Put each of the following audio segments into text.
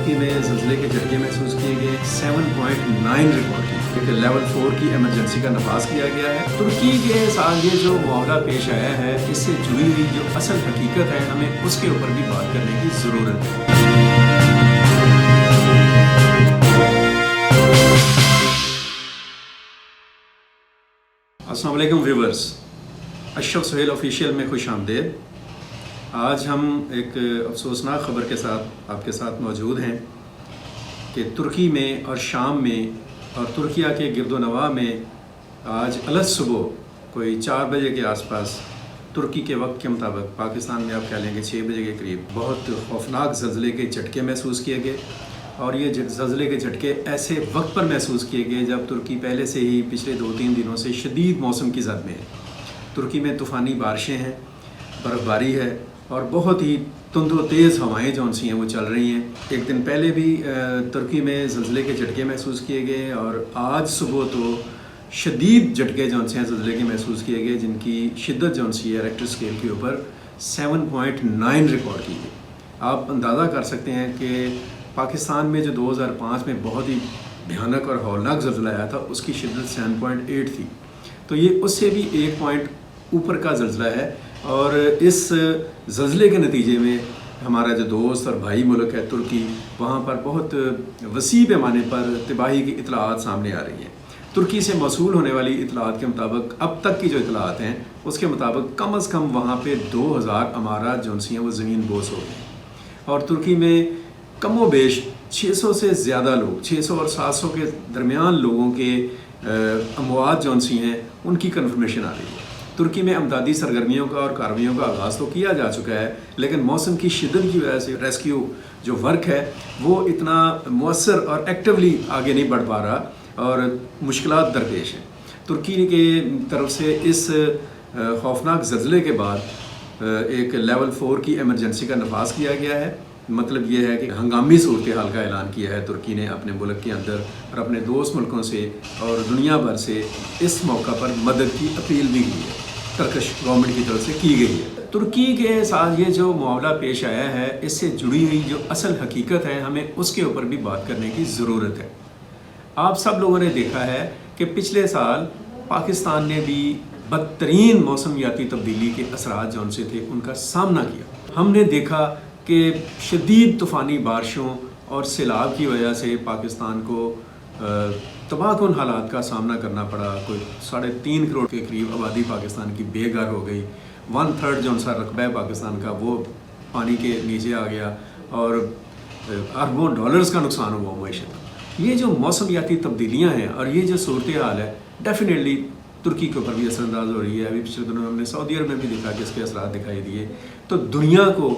तुर्की में ज़लज़ले के झटके महसूस किए गए 7.9 रिकॉर्ड की एक लेवल 4 की एमरजेंसी का नफाज किया गया है। तुर्की के साथ ये जो मामला पेश आया है, इससे जुड़ी हुई जो असल हकीकत है, हमें उसके ऊपर भी बात करने की ज़रूरत है। अस्सलाम वालेकुम व्यूवर्स, अशरफ सुहेल ऑफिशियल में खुश आमदेद। आज हम एक अफसोसनाक ख़बर के साथ आपके साथ मौजूद हैं कि तुर्की में और शाम में और तुर्किया के गिरदोनवा में आज अलग सुबह कोई 4 बजे के आसपास तुर्की के वक्त के मुताबिक, पाकिस्तान में आप कह लेंगे 6 बजे के करीब, बहुत खौफनाक ज़लज़ले के झटके महसूस किए गए। और ये ज़लज़ले के झटके ऐसे वक्त पर महसूस किए गए जब तुर्की पहले से ही पिछले 2-3 दिनों से शदीद मौसम की ज़द में है। तुर्की में तूफ़ानी बारिशें हैं, बर्फ़बारी है और बहुत ही तुंदो तेज़ हवाएं जौन सी हैं वो चल रही हैं। एक दिन पहले भी तुर्की में ज़लज़ले के झटके महसूस किए गए और आज सुबह तो शदीद झटके जौन से हैं ज़लज़ले के महसूस किए गए, जिनकी शिद्दत जौन सी है रेक्टर स्केल के ऊपर 7.9 रिकॉर्ड की गई। आप अंदाज़ा कर सकते हैं कि पाकिस्तान में जो 2005 में बहुत ही भयानक और हौलनाक ज़लज़ला आया था, उसकी शिद्दत 7.8 थी। तो ये उससे भी 1 पॉइंट ऊपर का ज़लज़ला है। और इस ज़लज़ले के नतीजे में हमारा जो दोस्त और भाई मुल्क है तुर्की, वहाँ पर बहुत वसी पैमाने पर तबाही की इतलात सामने आ रही हैं। तुर्की से मौसूल होने वाली इतलात के मुताबिक, अब तक की जो इतलात हैं उसके मुताबिक कम अज़ कम वहाँ पे 2000 अमारात जौन सी हैं वो ज़मीन बोस हो गई। और तुर्की में कमो बेश 600 से ज़्यादा लोग, 600 और 700 के दरमियान लोगों के अमवात जौन सी हैं उनकी कन्फर्मेशन आ रही है। तुर्की में अमदादी सरगर्मियों का और कार्रवाइयों का आगाज़ तो किया जा चुका है, लेकिन मौसम की शिद्दत की वजह से रेस्क्यू जो वर्क है वो इतना मुअस्सर और एक्टिवली आगे नहीं बढ़ पा रहा और मुश्किलात दरपेश हैं। तुर्की के तरफ से इस खौफनाक ज़लज़ले के बाद एक लेवल 4 की एमरजेंसी का नफाज किया गया है। मतलब ये है कि हंगामी सूरत हाल का ऐलान किया है तुर्की ने अपने मुल्क के अंदर और अपने दोस्त मुल्कों से और दुनिया भर से इस मौका पर मदद की अपील भी की है, टर्किश गवर्नमेंट की तरफ से की गई है। तुर्की के साथ ये जो मामला पेश आया है, इससे जुड़ी हुई जो असल हकीकत है, हमें उसके ऊपर भी बात करने की ज़रूरत है। आप सब लोगों ने देखा है कि पिछले साल पाकिस्तान ने भी बदतरीन मौसमियाती तब्दीली के असरात जौन से थे उनका सामना किया। हमने देखा कि शदीद तूफ़ानी बारिशों और सैलाब की वजह से पाकिस्तान को तबाहकुन हालात का सामना करना पड़ा। कोई 3.5 करोड़ के करीब आबादी पाकिस्तान की बेघर हो गई। 1/3 जो सा रकबा है पाकिस्तान का वो पानी के नीचे आ गया और अरबों डॉलर्स का नुकसान हुआ मईशत। ये जो मौसमियाती तब्दीलियाँ हैं और ये जो सूरत हाल है, डेफिनेटली तुर्की के ऊपर भी असरअंदाज हो रही है। अभी पिछले दिनों हमने सऊदी अरब में भी देखा कि इसके असरात दिखाई दिए। तो दुनिया को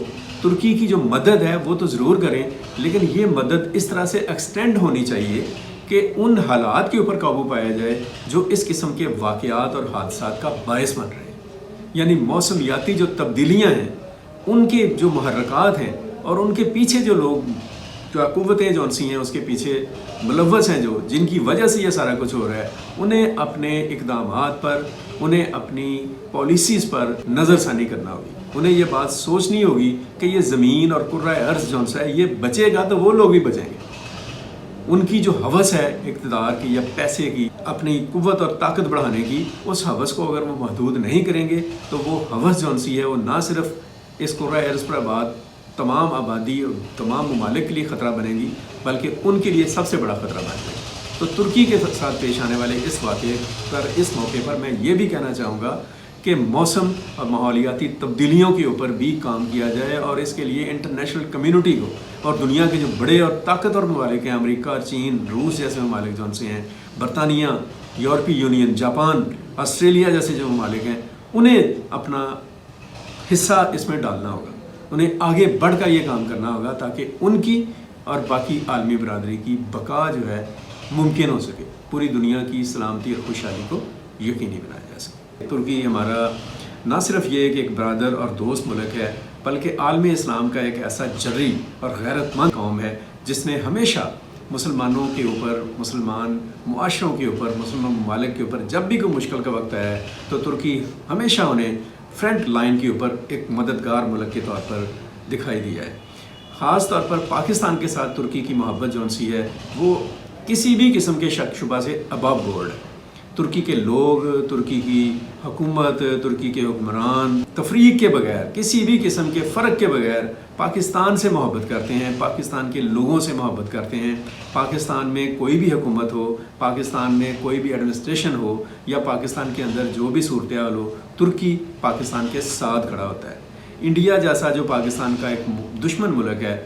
तुर्की की जो मदद है वो तो ज़रूर करें, लेकिन ये मदद इस तरह से एक्सटेंड होनी चाहिए कि उन हालात के ऊपर काबू पाया जाए जो इस किस्म के वाक़यात और हादसात का बायस बन रहे हैं। यानी मौसमियाती जो तब्दीलियाँ हैं उनके जो महर्रकात हैं और उनके पीछे जो लोग, जो क़ुव्वतें जौन सी हैं उसके पीछे मुलव्वस हैं, जो जिनकी वजह से ये सारा कुछ हो रहा है, उन्हें अपने इक़दामात पर, उन्हें अपनी पॉलिसीज़ पर नज़रसानी करना होगी। उन्हें ये बात सोचनी होगी कि ये ज़मीन और कुर्रा अर्ज़ जौन सा है ये बचेगा तो वो लोग भी बचेंगे। उनकी जो हवस है इक़्तिदार की या पैसे की, अपनी कुव्वत और ताकत बढ़ाने की, उस हवस को अगर वो महदूद नहीं करेंगे तो वो हवस जौन सी है वो ना सिर्फ इस कुर्रा अर्ज़ पर आबाद तमाम आबादी और तमाम ममालिक के लिए ख़तरा बनेगी, बल्कि उनके लिए सबसे बड़ा ख़तरा बन जाएगी। तो तुर्की के साथ पेश आने वाले इस वाक़े पर, इस मौके पर मैं ये भी कहना चाहूँगा कि मौसम और माहौलियाती तब्दीलियों के ऊपर भी काम किया जाए और इसके लिए इंटरनेशनल कम्युनिटी को और दुनिया के जो बड़े और ताकतवर ममालिक हैं, अमेरिका, चीन, रूस जैसे ममालिक जौन से हैं, बरतानिया, यूरोपीय यूनियन, जापान, ऑस्ट्रेलिया जैसे जो ममालिक हैं, उन्हें अपना हिस्सा इसमें डालना होगा। उन्हें आगे बढ़ कर ये काम करना होगा ताकि उनकी और बाकी आलमी बरादरी की बका जो है मुमकिन हो सके, पूरी दुनिया की सलामती और खुशहाली को यकीनी बनाया जा सके। तुर्की हमारा ना सिर्फ ये कि एक बरादर और दोस्त मुल्क है, बल्कि आलमी इस्लाम का एक ऐसा जर्री और गैरतमंद कौम है जिसने हमेशा मुसलमानों के ऊपर, मुसलमान मुआशरों के ऊपर, मुसलमान ममालिक के ऊपर जब भी कोई मुश्किल का वक्त आया है तो तुर्की हमेशा उन्हें फ्रंट लाइन के ऊपर एक मददगार मुल्क के तौर पर दिखाई दिया है। ख़ास طور پر پاکستان کے ساتھ ترکی کی محبت جو سی ہے وہ کسی بھی قسم کے شک شبہ سے ابو بورڈ ہے۔ ترکی کے لوگ، ترکی کی حکومت، ترکی کے حکمران تفریق کے بغیر، کسی بھی قسم کے فرق کے بغیر پاکستان سے محبت کرتے ہیں، پاکستان کے لوگوں سے محبت کرتے ہیں۔ پاکستان میں کوئی بھی حکومت ہو، پاکستان میں کوئی بھی ایڈمنسٹریشن ہو یا پاکستان کے اندر جو بھی صورتحال ہو، ترکی پاکستان کے ساتھ کھڑا ہوتا ہے۔ انڈیا جیسا جو پاکستان کا ایک دشمن ملک ہے،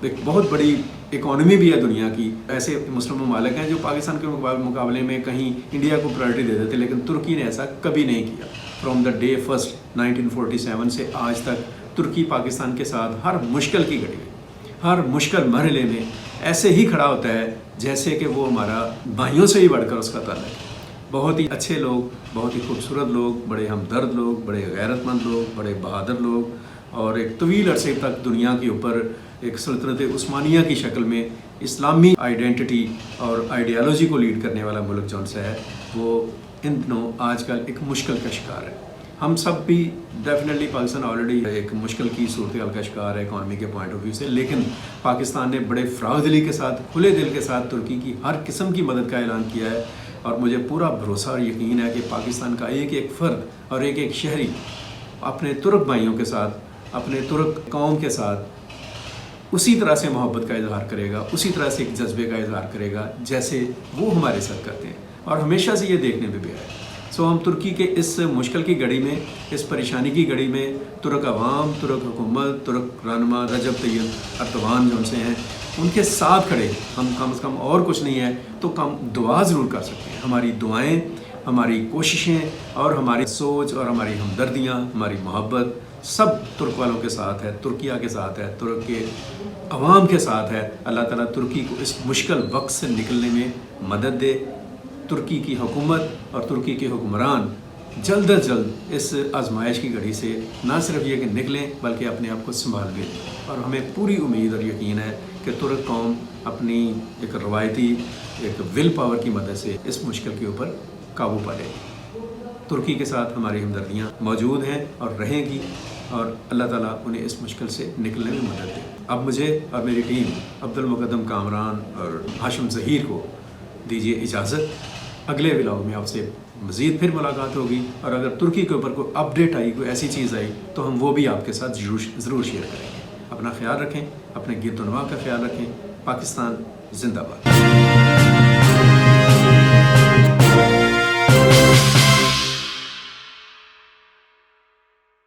ایک بہت بڑی اکانومی بھی ہے دنیا کی، ایسے مسلم ممالک ہیں جو پاکستان کے مقابلے میں کہیں انڈیا کو پرائرٹی دے دیتے، لیکن ترکی نے ایسا کبھی نہیں کیا۔ فرام دا ڈے فرسٹ 1947 سے آج تک ترکی پاکستان کے ساتھ ہر مشکل کی گھڑی میں، ہر مشکل مرحلے میں ایسے ہی کھڑا ہوتا ہے جیسے کہ وہ ہمارا بھائیوں سے ہی بڑھ کر اس کا تعلق ہے۔ بہت ہی اچھے لوگ، بہت ہی خوبصورت لوگ، بڑے ہمدرد لوگ، بڑے غیرت مند لوگ، بڑے بہادر لوگ، اور ایک طویل عرصے تک دنیا کے اوپر ایک سلطنت عثمانیہ کی شکل میں اسلامی آئیڈینٹی اور آئیڈیالوجی کو لیڈ کرنے والا ملک جون سا ہے، وہ ان دنوں آج کل ایک مشکل کا شکار ہے۔ ہم سب بھی ڈیفینیٹلی پاکستان آلریڈی ایک مشکل کی صورتحال کا شکار ہے اکانومی کے پوائنٹ آف ویو سے، لیکن پاکستان نے بڑے فراغ دلی کے ساتھ، کھلے دل کے ساتھ ترکی کی ہر قسم کی مدد کا اعلان کیا ہے، اور مجھے پورا بھروسہ اور یقین ہے کہ پاکستان کا ایک ایک فرد اور ایک ایک شہری اپنے ترک بھائیوں کے ساتھ، اپنے ترک قوم کے ساتھ اسی طرح سے محبت کا اظہار کرے گا، اسی طرح سے ایک جذبے کا اظہار کرے گا جیسے وہ ہمارے ساتھ کرتے ہیں، اور ہمیشہ سے یہ دیکھنے میں بھی آیا ہے۔ ہم ترکی کے اس مشکل کی گھڑی میں، اس پریشانی کی گھڑی میں ترک عوام، ترک حکومت، ترک رہنما رجب طیب اردوغان جو ان سے ہیں، ان کے ساتھ کھڑے۔ ہم کم از کم اور کچھ نہیں ہے تو کم دعا ضرور کر سکتے ہیں۔ ہماری دعائیں، ہماری کوششیں اور ہماری سوچ اور ہماری ہمدردیاں، ہماری محبت سب ترک والوں کے ساتھ ہے، ترکیہ کے ساتھ ہے، ترک کے عوام کے ساتھ ہے۔ اللہ تعالیٰ ترکی کو اس مشکل وقت سے نکلنے میں مدد دے، ترکی کی حکومت اور ترکی کے حکمران جلد از جلد اس آزمائش کی گھڑی سے نہ صرف یہ کہ نکلیں بلکہ اپنے آپ کو سنبھال بھی لیں، اور ہمیں پوری امید اور یقین ہے کہ ترک قوم اپنی ایک روایتی ایک ول پاور کی مدد سے اس مشکل کے اوپر قابو پا لے گی۔ ترکی کے ساتھ ہماری ہمدردیاں موجود ہیں اور رہیں گی، اور اللہ تعالیٰ انہیں اس مشکل سے نکلنے میں مدد دے۔ اب مجھے اور میری ٹیم عبدالمقدم کامران اور ہاشم ظہیر کو دیجیے اجازت۔ اگلے ولاگ میں آپ سے مزید پھر ملاقات ہوگی، اور اگر ترکی کے اوپر کوئی اپڈیٹ آئی، کوئی ایسی چیز آئی تو ہم وہ بھی آپ کے ساتھ ضرور شیئر کریں گے۔ اپنا خیال رکھیں، اپنے گرد و نواح کا خیال رکھیں۔ پاکستان زندہ باد۔